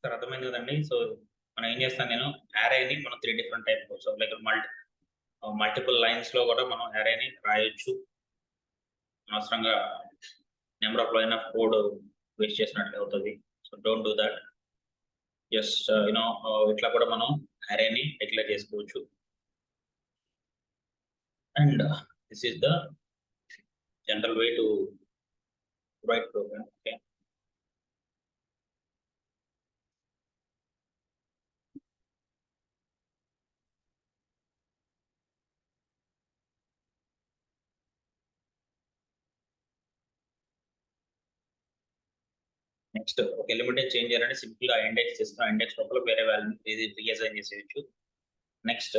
Sir అర్థమైంది కదండి. So మనం ఏం చేస్తాను, నేను అరేని మనం 3 different type. So like multiple lines లో కూడా మనం అరేని రాయొచ్చు. అనవసరంగా number of line of code waste చేసినట్లే అవుతుంది. So don't do that. Just ఇట్లా కూడా మనం అరేని డిక్లేర్ చేసుకోవచ్చు. And this is the general way to write program. Okay. Next ఒక ఎలిమెంట్ చేంజ్ చేయాలంటే సింపుల్ గా ఇండెక్స్ చేస్తాం. ఇండెక్స్ లోపల వేరే వాల్యూ ఇది రీఅసైన్ చేసేయచ్చు. నెక్స్ట్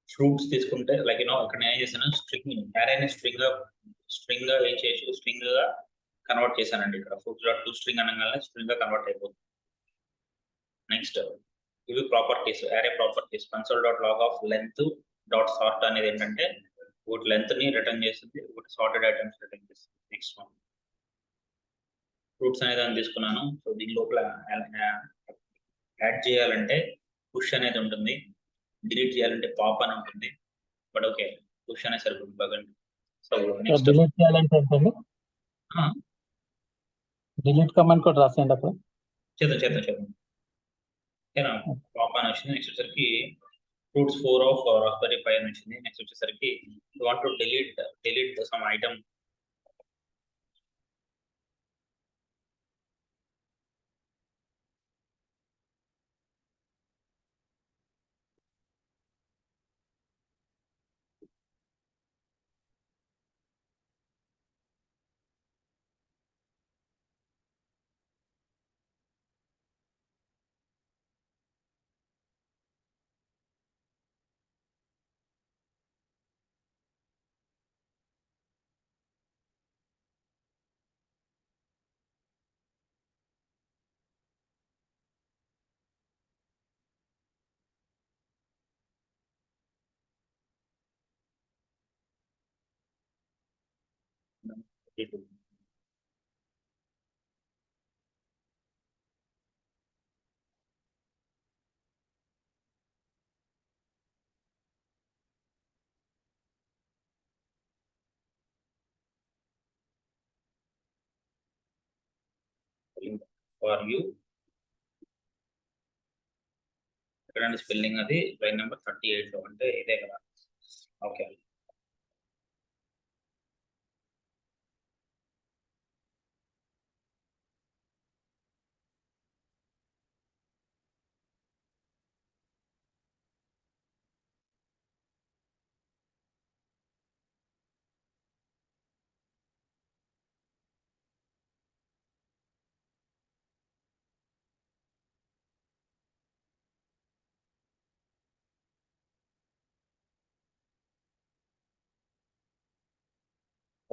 ఫ్రూట్స్ తీసుకుంటే లైక్ ఇక్కడ నేను ఏం చేశాను, స్ట్రింగ్ అరేని స్ట్రింగ్ గా ఏం చేయొచ్చు, స్ట్రింగ్ గా కన్వర్ట్ చేశానండి. ఇక్కడ ఫ్రూట్స్ డాట్ టు స్ట్రింగ్ అనగానే స్ట్రింగ్ గా కన్వర్ట్ అయిపోతుంది. నెక్స్ట్ ఇవి properties, array properties. Console dot log of length dot sort అనేది ఏంటంటే ఒకటి లెంత్ ని రిటర్న్ చేస్తుంది, ఒకటి సార్టెడ్ ఐటమ్స్ రిటర్న్ చేస్తుంది. నెక్స్ట్ వన్ ఫ్రూట్స్ అనేది అని తీసుకున్నాను. సో దీని లోపల యాడ్ చేయాలంటే పుష్ అనేది ఉంటుంది, డిలీట్ చేయాలంటే పాప్ అని ఉంటుంది. బట్ ఓకే, పుష్ అనేది సరిపోతుంది బాగండి. సో నెక్స్ట్ డిలీట్ చేయాలంటే ఏంటండి? డిలీట్ కమాండ్ కూడా రాసేయండి అప్పుడు. చేద్దాం. ఓకేనా, పాప్ అని వచ్చింది. నెక్స్ట్ వచ్చేసరికి ఫ్రూట్స్ 4 ఆఫ్ రాస్బెర్రీ పై అని వచ్చింది. నెక్స్ట్ వచ్చేసరికి you want to delete some item. For you ఎక్కడండి స్పెల్లింగ్, అది లైన్ నెంబర్ 38 లో, అంటే ఇదే కదా. Okay,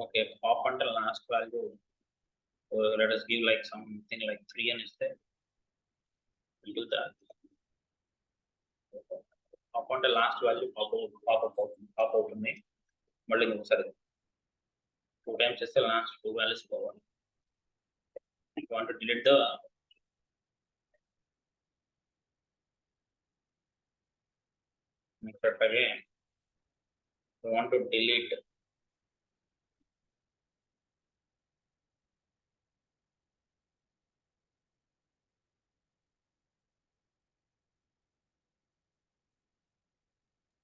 okay. పాప్ అంటే last value, let us give like something like 3 and ఇస్తే do that. పాప్ అంటే లాస్ట్ వాల్యూ పాప్ అవుతుంది. మళ్ళీ ఒకసారి 2 టైమ్స్ ఇస్తే లాస్ట్ 2 వాల్యూస్ పోవాలి. You want to delete the next again. You want to delete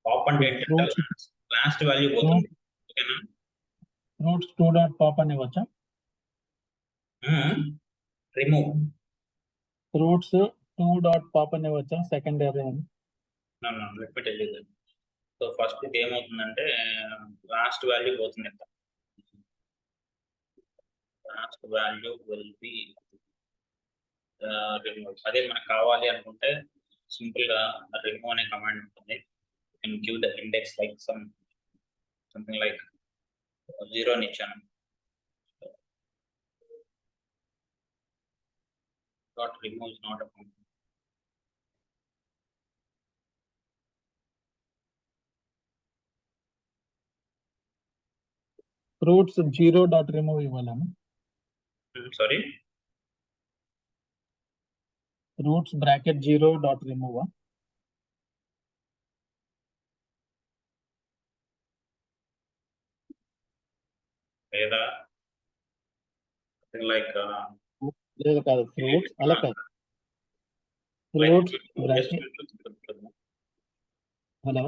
pop అంటే ఏంటంటే లాస్ట్ వాల్యూ పోతుంది. ఓకేనా, ఫ్రూట్స్ 2 డాట్ పాప్ అని వచ్చా, రిమూవ్ ఫ్రూట్స్ 2 డాట్ పాప్ అని వచ్చా సెకండ్ అరే అని. Let me tell you that. So first ఇది ఏమవుతుందంటే లాస్ట్ వాల్యూ పోతుంది. Last value will be remove. అదే మనకు కావాలి అనుకుంటే సింపుల్ గా రిమూవ్ అనే కమాండ్ ఉంటుంది. Can give the index like something like 0 అని ఇచ్చాను. dot remove is not a function. Fruits 0 dot remove ఇవ్వాలని. Sorry, Fruits bracket 0 dot remove. లేదా like లేదు కాదు ఫ్రూట్స్ అలా కాదు. like Fruits bracket. Hello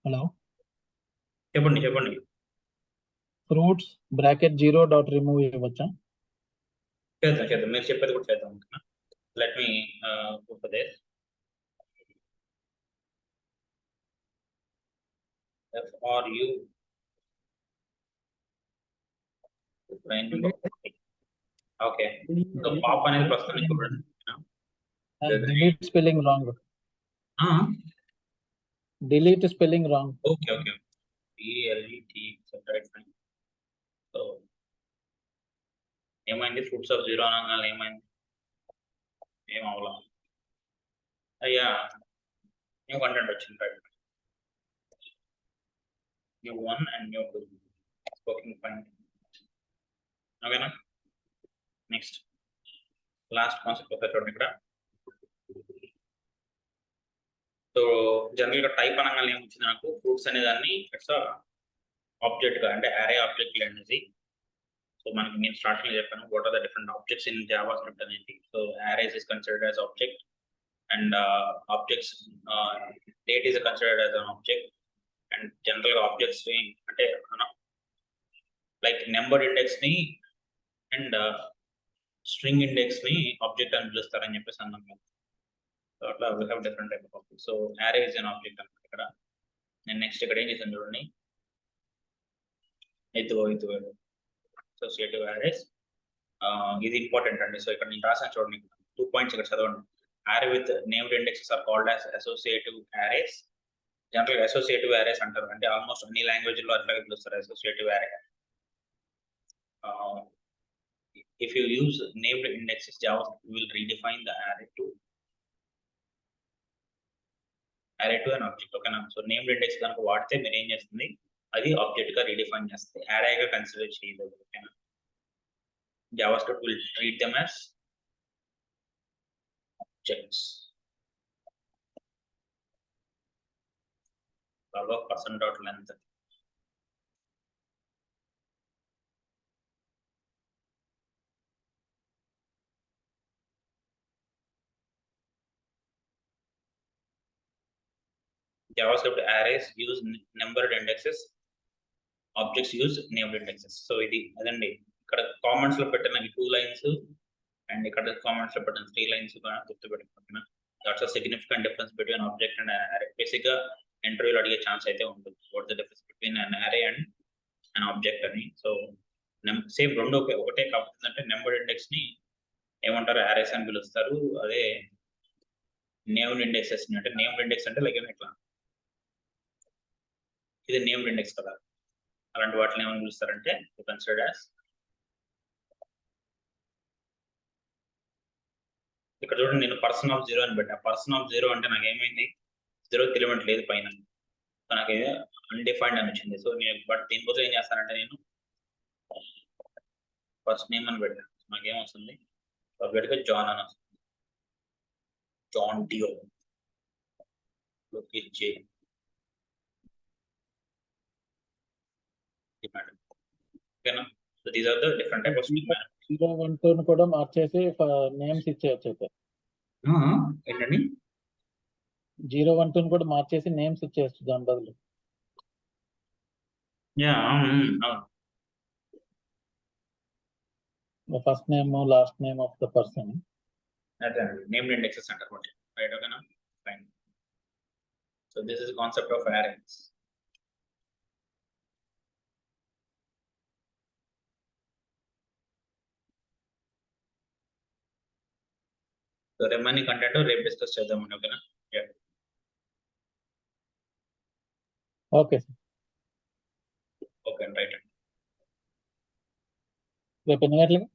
hello చెప్పండి ఫ్రూట్స్ బ్రాకెట్ 0 డాట్ రిమూవ్ ఇవ్వచ్చా? చేద్దాం మీరు చెప్పేది కూడా చేద్దాం. Let me go for this. FRU okay. So pop అనేది ప్రస్తుతానికి చూడండి. Delete spelling wrong. Delete spelling wrong. Okay PLET separate fine. So ఏమైంది? ఫ్రూట్స్ ఆఫ్ 0 అనగానే ఏమైంది? ఏం అవలా అయ్యా న్యూ కంటెంట్ వచ్చింది. Right, new 1 and new 2 spoking fine. ఓకేనా? నెక్స్ట్ లాస్ట్ కాన్సెప్ట్ ఒకసారి చూడండి ఇక్కడ. సో జనరల్ గా టైప్ అనగానే ఏమొచ్చింది నాకు? ఫ్రూట్స్ అనే దాన్ని ఇట్స్ ఆబ్జెక్ట్ గా అంటే అరే ఆబ్జెక్ట్ అనేది. సో మనకి నేను స్టార్టింగ్ లో చెప్పాను what are the different objects in JavaScript అనేది. So arrays is considered as object and objects date is considered as an object. And general గా ఆబ్జెక్ట్స్ అంటే లైక్ నెంబర్ ఇండెక్స్ ని అండ్ స్ట్రింగ్ ఇండెక్స్ ని object అని పిలుస్తారని చెప్పేసి అన్నాం. So అట్లా we have different type of object. So array is an object అనమాట. ఇక్కడ నేను నెక్స్ట్ ఇక్కడ ఏం చేశాను చూడండి. ఇది అసోసియేటివ్ అరేస్. ఇది ఇంపార్టెంట్ అండి. సో ఇక్కడ నేను రాసాను చూడండి 2 పాయింట్స్ ఇక్కడ చదవండి. Array with named indexes are called as associative arrays. General associative arrays అంటారు అంటే ఆల్మోస్ట్ అన్ని లాంగ్వేజ్ లో అట్లాగే పిలుస్తారు అసోసియేటివ్ అరే. If you use named indexes, JavaScript will redefine the array to an object. ఓకేనా? సో నేమ్డ్ ఇండెక్స్ కనుక వాడితే మీరు ఏం చేస్తుంది? అది ఆబ్జెక్ట్ గా రీడిఫైన్ చేస్తుంది, అరే గా కన్సిడర్ చేయలేదు. ఓకేనా? JavaScript will treat them as objects. %.length. JavaScript arrays use numbered indexes, objects use named indexes. So ఇది అదండి. ఇక్కడ కామెంట్స్ లో పెట్టిన 2 లైన్స్ అండ్ ఇక్కడ కామెంట్స్ లో పెట్టిన 3 లైన్స్ కూడా గుర్తుపెట్టుకుంటున్నా. That's a significant difference between object and array. Basic గా ఇంటర్వ్యూలో అడిగే ఛాన్స్ అయితే ఉంటుంది. What the difference between an array and an object అని. సో సేమ్ రెండు ఒకటే కాకపోతే అంటే నెంబర్ ఇండెక్స్ ని ఏమంటారు? అరేస్ అని పిలుస్తారు. అదే నేమ్డ్ ఇండెక్సెస్ ని అంటే నేమ్డ్ ఇండెక్స్ అంటే లైక్ ఇట్లా ఇది నేమ్డ్ ఇండెక్స్ కదా, అలాంటి వాటిని ఏమని పిలుస్తారంటే కన్సిడర్డ్ యాజ్. ఇక్కడ చూడండి నేను పర్సన్ ఆఫ్ 0 అని పెట్టా. పర్సన్ ఆఫ్ 0 అంటే నాకు ఏమైంది? 0th ఎలిమెంట్ లేదు పైన, నాకు అన్డిఫైన్డ్ అని వచ్చింది. సో నేను బట్ దీని కోసం ఏం చేస్తానంటే నేను ఫస్ట్ నేమ్ అని పెట్టాను. నాకేం వస్తుంది? పెడితే జాన్ అని వస్తుంది. John Doe J. ఓకేనా? So these are the different type of string. 0, 1, 2 కూడా మార్చేసి నేమ్స్ ఇచ్చేయచ్చు అయితే. ఏంటండి? 0, 1, 2 కూడా మార్చేసి నేమ్స్ ఇచ్చేయచ్చు దాని బదులు. First name last name of the person. అదే నేమ్డ్ ఇండెక్సెస్ అంటారు. రైట్, ఓకేనా? Fine. So this is concept of arrays. So remaining content రేపు డిస్కస్ చేద్దామండి. ఓకేనా? Okay sir. Okay right. రేపు ఎన్ని గంటలకి?